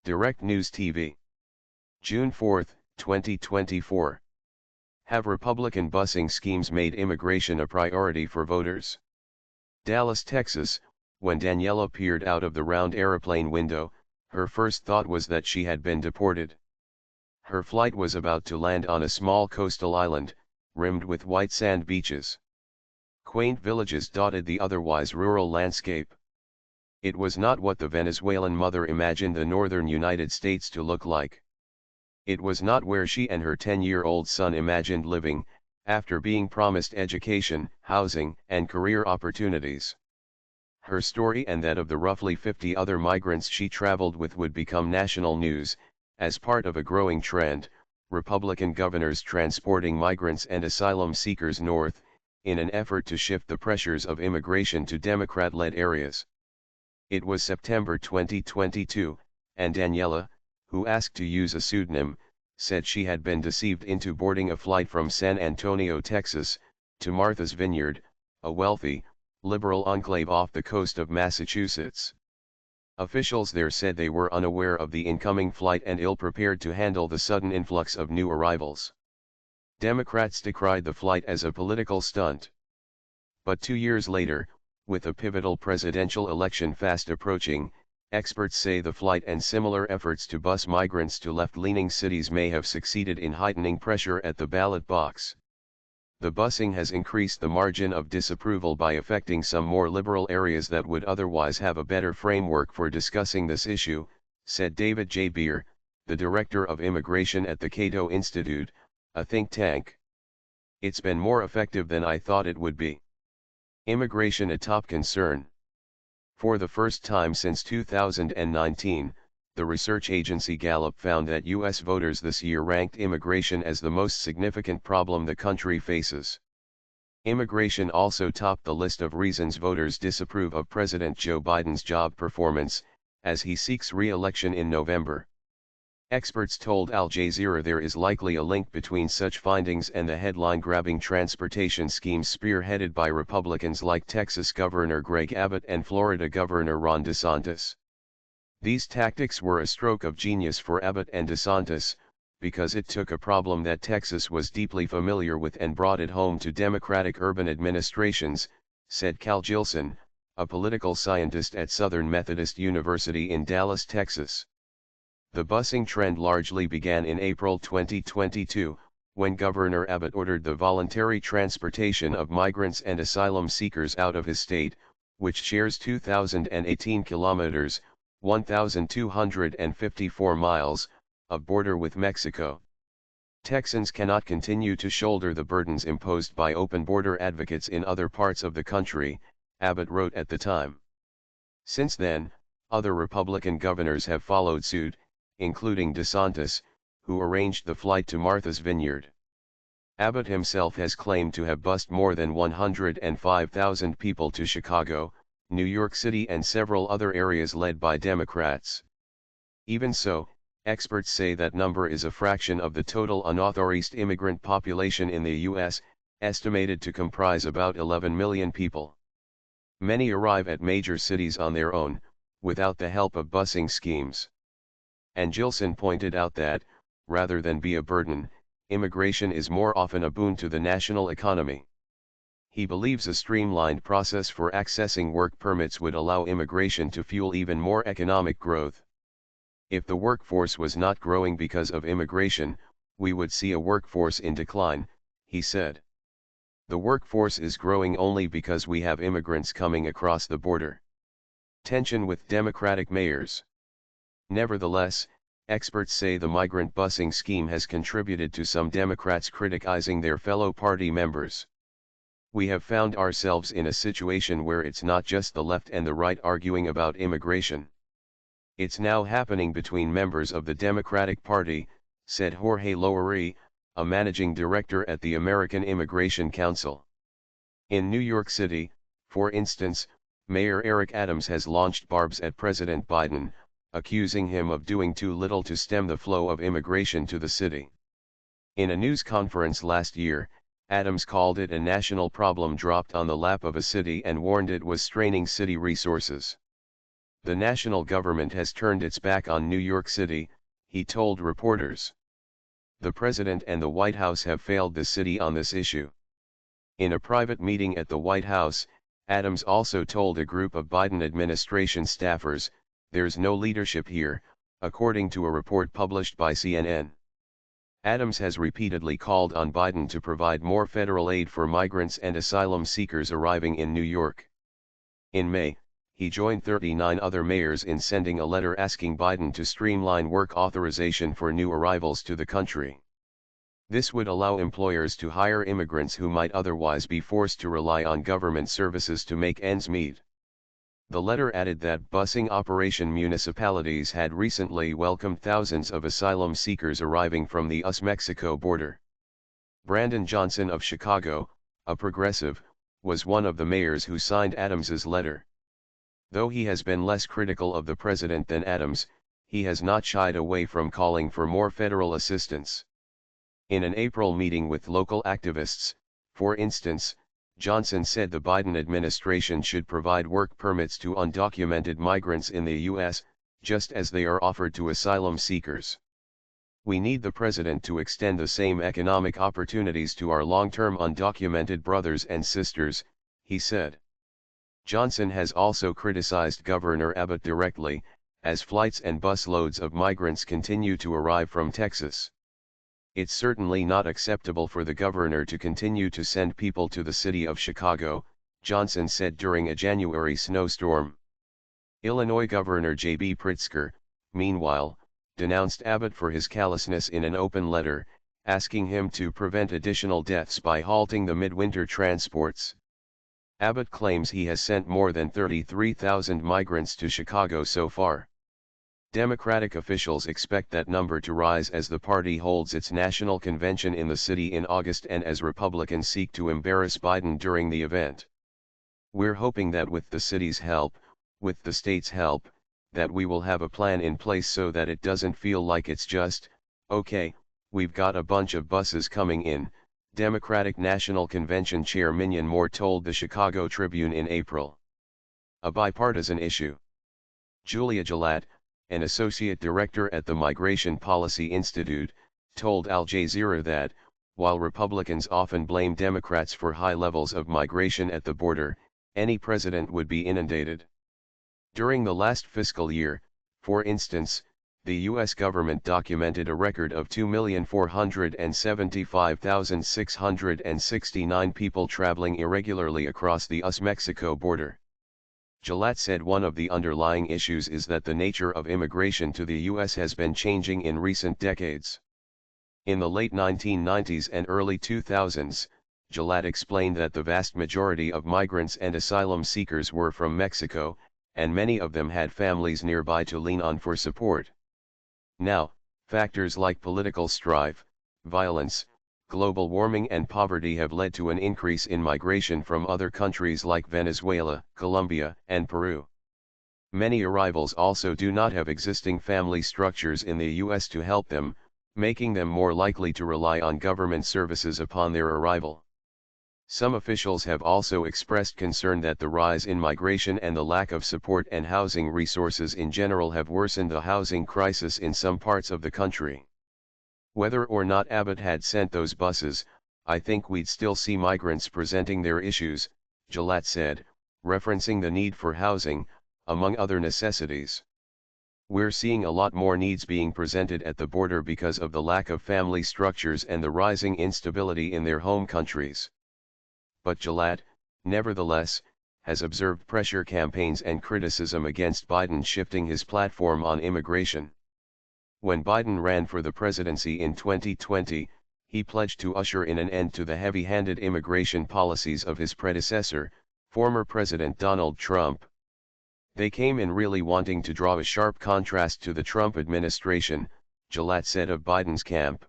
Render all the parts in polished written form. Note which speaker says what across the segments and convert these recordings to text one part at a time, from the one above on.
Speaker 1: Direct News TV. June 4, 2024. Have Republican busing schemes made immigration a priority for voters? Dallas, Texas. When Daniela peered out of the round airplane window, her first thought was that she had been deported. Her flight was about to land on a small coastal island, rimmed with white sand beaches. Quaint villages dotted the otherwise rural landscape. It was not what the Venezuelan mother imagined the northern United States to look like. It was not where she and her 10-year-old son imagined living, after being promised education, housing, and career opportunities. Her story and that of the roughly 50 other migrants she traveled with would become national news, as part of a growing trend, Republican governors transporting migrants and asylum seekers north, in an effort to shift the pressures of immigration to Democrat-led areas. It was September 2022, and Daniela, who asked to use a pseudonym, said she had been deceived into boarding a flight from San Antonio, Texas, to Martha's Vineyard, a wealthy, liberal enclave off the coast of Massachusetts. Officials there said they were unaware of the incoming flight and ill-prepared to handle the sudden influx of new arrivals. Democrats decried the flight as a political stunt. But 2 years later, with a pivotal presidential election fast approaching, experts say the flight and similar efforts to bus migrants to left-leaning cities may have succeeded in heightening pressure at the ballot box. The busing has increased the margin of disapproval by affecting some more liberal areas that would otherwise have a better framework for discussing this issue, said David J. Beer, the director of immigration at the Cato Institute, a think tank. It's been more effective than I thought it would be. Immigration a top concern. For the first time since 2019, the research agency Gallup found that U.S. voters this year ranked immigration as the most significant problem the country faces. Immigration also topped the list of reasons voters disapprove of President Joe Biden's job performance, as he seeks re-election in November. Experts told Al Jazeera there is likely a link between such findings and the headline-grabbing transportation schemes spearheaded by Republicans like Texas Governor Greg Abbott and Florida Governor Ron DeSantis. These tactics were a stroke of genius for Abbott and DeSantis, because it took a problem that Texas was deeply familiar with and brought it home to Democratic urban administrations, said Cal Gilson, a political scientist at Southern Methodist University in Dallas, Texas. The busing trend largely began in April 2022, when Governor Abbott ordered the voluntary transportation of migrants and asylum seekers out of his state, which shares 2,018 kilometers, 1,254 miles, of border with Mexico. Texans cannot continue to shoulder the burdens imposed by open border advocates in other parts of the country, Abbott wrote at the time. Since then, other Republican governors have followed suit, including DeSantis, who arranged the flight to Martha's Vineyard. Abbott himself has claimed to have bused more than 105,000 people to Chicago, New York City and several other areas led by Democrats. Even so, experts say that number is a fraction of the total unauthorized immigrant population in the U.S., estimated to comprise about 11 million people. Many arrive at major cities on their own, without the help of busing schemes. And Gilson pointed out that, rather than be a burden, immigration is more often a boon to the national economy. He believes a streamlined process for accessing work permits would allow immigration to fuel even more economic growth. If the workforce was not growing because of immigration, we would see a workforce in decline, he said. The workforce is growing only because we have immigrants coming across the border. Tension with Democratic mayors. Nevertheless, experts say the migrant busing scheme has contributed to some Democrats criticizing their fellow party members. We have found ourselves in a situation where it's not just the left and the right arguing about immigration. It's now happening between members of the Democratic Party, said Jorge Lowery, a managing director at the American Immigration Council. In New York City, for instance, Mayor Eric Adams has launched barbs at President Biden, accusing him of doing too little to stem the flow of immigration to the city. In a news conference last year, Adams called it a national problem dropped on the lap of a city and warned it was straining city resources. The national government has turned its back on New York City, he told reporters. The president and the White House have failed the city on this issue. In a private meeting at the White House, Adams also told a group of Biden administration staffers, "There's no leadership here," according to a report published by CNN. Adams has repeatedly called on Biden to provide more federal aid for migrants and asylum seekers arriving in New York. In May, he joined 39 other mayors in sending a letter asking Biden to streamline work authorization for new arrivals to the country. This would allow employers to hire immigrants who might otherwise be forced to rely on government services to make ends meet. The letter added that busing operation municipalities had recently welcomed thousands of asylum seekers arriving from the US-Mexico border. Brandon Johnson of Chicago, a progressive, was one of the mayors who signed Adams's letter. Though he has been less critical of the president than Adams, he has not shied away from calling for more federal assistance. In an April meeting with local activists, for instance, Johnson said the Biden administration should provide work permits to undocumented migrants in the U.S., just as they are offered to asylum seekers. "We need the president to extend the same economic opportunities to our long-term undocumented brothers and sisters," he said. Johnson has also criticized Governor Abbott directly, as flights and busloads of migrants continue to arrive from Texas. "It's certainly not acceptable for the governor to continue to send people to the city of Chicago," Johnson said during a January snowstorm. Illinois Governor J.B. Pritzker, meanwhile, denounced Abbott for his callousness in an open letter, asking him to prevent additional deaths by halting the midwinter transports. Abbott claims he has sent more than 33,000 migrants to Chicago so far. Democratic officials expect that number to rise as the party holds its national convention in the city in August and as Republicans seek to embarrass Biden during the event. "We're hoping that with the city's help, with the state's help, that we will have a plan in place so that it doesn't feel like it's just, okay, we've got a bunch of buses coming in," Democratic National Convention Chair Mignon Moore told the Chicago Tribune in April. A bipartisan issue. Julia Gillette, an associate director at the Migration Policy Institute, told Al Jazeera that, while Republicans often blame Democrats for high levels of migration at the border, any president would be inundated. During the last fiscal year, for instance, the U.S. government documented a record of 2,475,669 people traveling irregularly across the US-Mexico border. Gillette said one of the underlying issues is that the nature of immigration to the U.S. has been changing in recent decades. In the late 1990s and early 2000s, Gillette explained that the vast majority of migrants and asylum seekers were from Mexico, and many of them had families nearby to lean on for support. Now, factors like political strife, violence, global warming and poverty have led to an increase in migration from other countries like Venezuela, Colombia, and Peru. Many arrivals also do not have existing family structures in the U.S. to help them, making them more likely to rely on government services upon their arrival. Some officials have also expressed concern that the rise in migration and the lack of support and housing resources in general have worsened the housing crisis in some parts of the country. "Whether or not Abbott had sent those buses, I think we'd still see migrants presenting their issues," Gillette said, referencing the need for housing, among other necessities. "We're seeing a lot more needs being presented at the border because of the lack of family structures and the rising instability in their home countries." But Gillette, nevertheless, has observed pressure campaigns and criticism against Biden shifting his platform on immigration. When Biden ran for the presidency in 2020, he pledged to usher in an end to the heavy-handed immigration policies of his predecessor, former President Donald Trump. "They came in really wanting to draw a sharp contrast to the Trump administration," Gillette said of Biden's camp.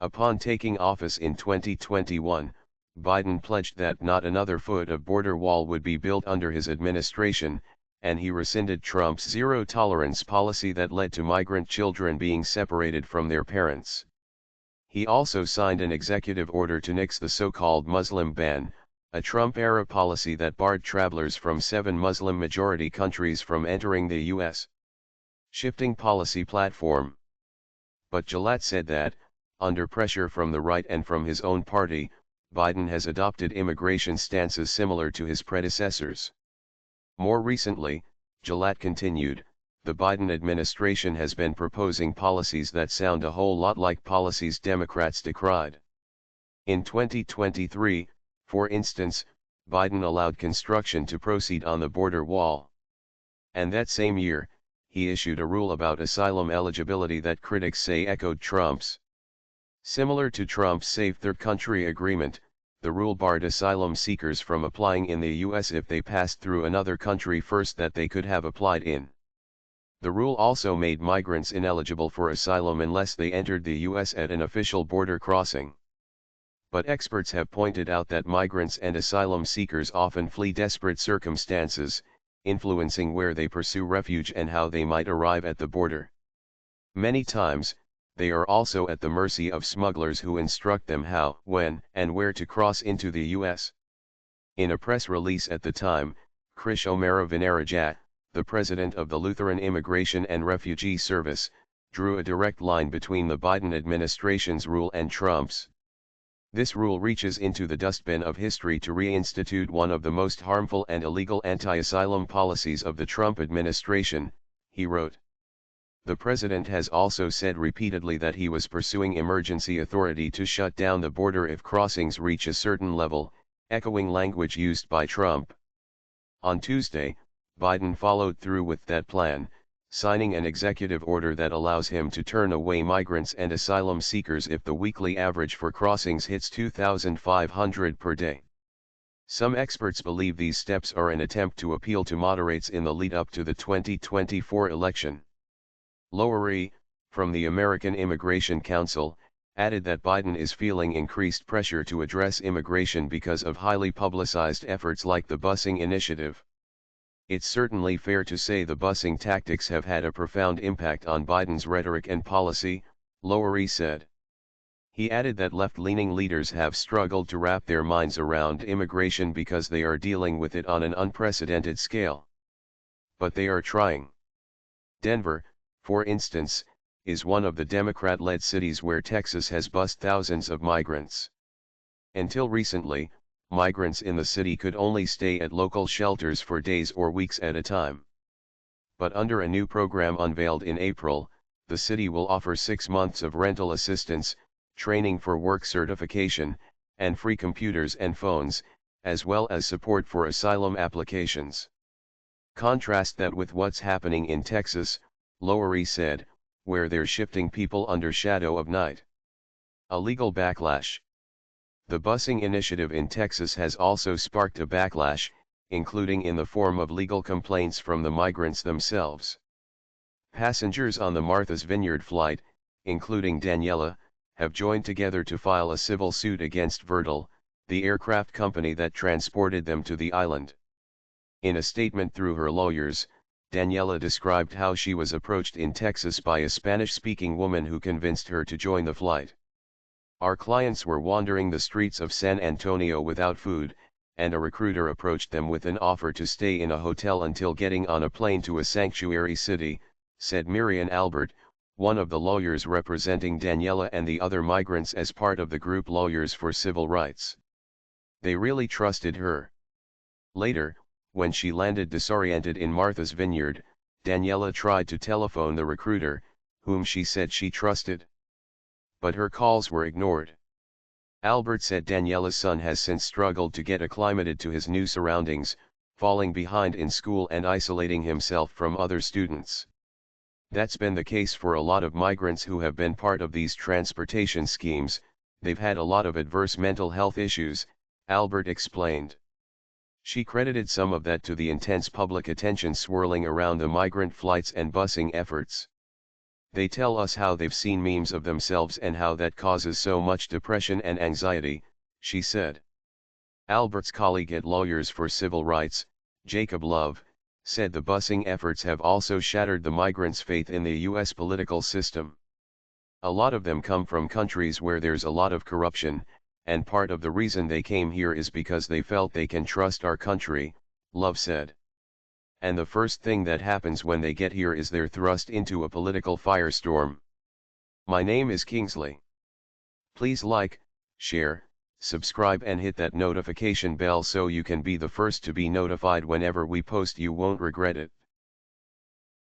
Speaker 1: Upon taking office in 2021, Biden pledged that not another foot of border wall would be built under his administration, and he rescinded Trump's zero-tolerance policy that led to migrant children being separated from their parents. He also signed an executive order to nix the so-called Muslim ban, a Trump-era policy that barred travelers from 7 Muslim-majority countries from entering the U.S. Shifting policy platform. But Gillette said that, under pressure from the right and from his own party, Biden has adopted immigration stances similar to his predecessors. More recently, Gillette continued, the Biden administration has been proposing policies that sound a whole lot like policies Democrats decried. In 2023, for instance, Biden allowed construction to proceed on the border wall. And that same year, he issued a rule about asylum eligibility that critics say echoed Trump's. Similar to Trump's Safe Third Country Agreement, the rule barred asylum seekers from applying in the U.S. if they passed through another country first that they could have applied in. The rule also made migrants ineligible for asylum unless they entered the U.S. at an official border crossing. But experts have pointed out that migrants and asylum seekers often flee desperate circumstances, influencing where they pursue refuge and how they might arrive at the border. Many times, they are also at the mercy of smugglers who instruct them how, when, and where to cross into the U.S. In a press release at the time, Krish Omaravunarajah, the president of the Lutheran Immigration and Refugee Service, drew a direct line between the Biden administration's rule and Trump's. This rule reaches into the dustbin of history to reinstitute one of the most harmful and illegal anti-asylum policies of the Trump administration, he wrote. The president has also said repeatedly that he was pursuing emergency authority to shut down the border if crossings reach a certain level, echoing language used by Trump. On Tuesday, Biden followed through with that plan, signing an executive order that allows him to turn away migrants and asylum seekers if the weekly average for crossings hits 2,500 per day. Some experts believe these steps are an attempt to appeal to moderates in the lead-up to the 2024 election. Lowery, from the American Immigration Council, added that Biden is feeling increased pressure to address immigration because of highly publicized efforts like the busing initiative. It's certainly fair to say the busing tactics have had a profound impact on Biden's rhetoric and policy, Lowery said. He added that left-leaning leaders have struggled to wrap their minds around immigration because they are dealing with it on an unprecedented scale. But they are trying. Denver, for instance, is one of the Democrat-led cities where Texas has bused thousands of migrants. Until recently, migrants in the city could only stay at local shelters for days or weeks at a time. But under a new program unveiled in April, the city will offer 6 months of rental assistance, training for work certification, and free computers and phones, as well as support for asylum applications. Contrast that with what's happening in Texas, Lowery said, where they're shifting people under shadow of night. A legal backlash. The busing initiative in Texas has also sparked a backlash, including in the form of legal complaints from the migrants themselves. Passengers on the Martha's Vineyard flight, including Daniela, have joined together to file a civil suit against Vertel, the aircraft company that transported them to the island. In a statement through her lawyers, Daniela described how she was approached in Texas by a Spanish-speaking woman who convinced her to join the flight. Our clients were wandering the streets of San Antonio without food, and a recruiter approached them with an offer to stay in a hotel until getting on a plane to a sanctuary city, said Miriam Albert, one of the lawyers representing Daniela and the other migrants as part of the group Lawyers for Civil Rights. They really trusted her. Later, when she landed disoriented in Martha's Vineyard, Daniela tried to telephone the recruiter, whom she said she trusted. But her calls were ignored. Albert said Daniela's son has since struggled to get acclimated to his new surroundings, falling behind in school and isolating himself from other students. That's been the case for a lot of migrants who have been part of these transportation schemes. They've had a lot of adverse mental health issues, Albert explained. She credited some of that to the intense public attention swirling around the migrant flights and busing efforts. They tell us how they've seen memes of themselves and how that causes so much depression and anxiety, she said. Albert's colleague at Lawyers for Civil Rights, Jacob Love, said the busing efforts have also shattered the migrants' faith in the U.S. political system. A lot of them come from countries where there's a lot of corruption, and part of the reason they came here is because they felt they can trust our country, Love said. And the first thing that happens when they get here is they're thrust into a political firestorm. My name is Kingsley. Please like, share, subscribe and hit that notification bell so you can be the first to be notified whenever we post. You won't regret it.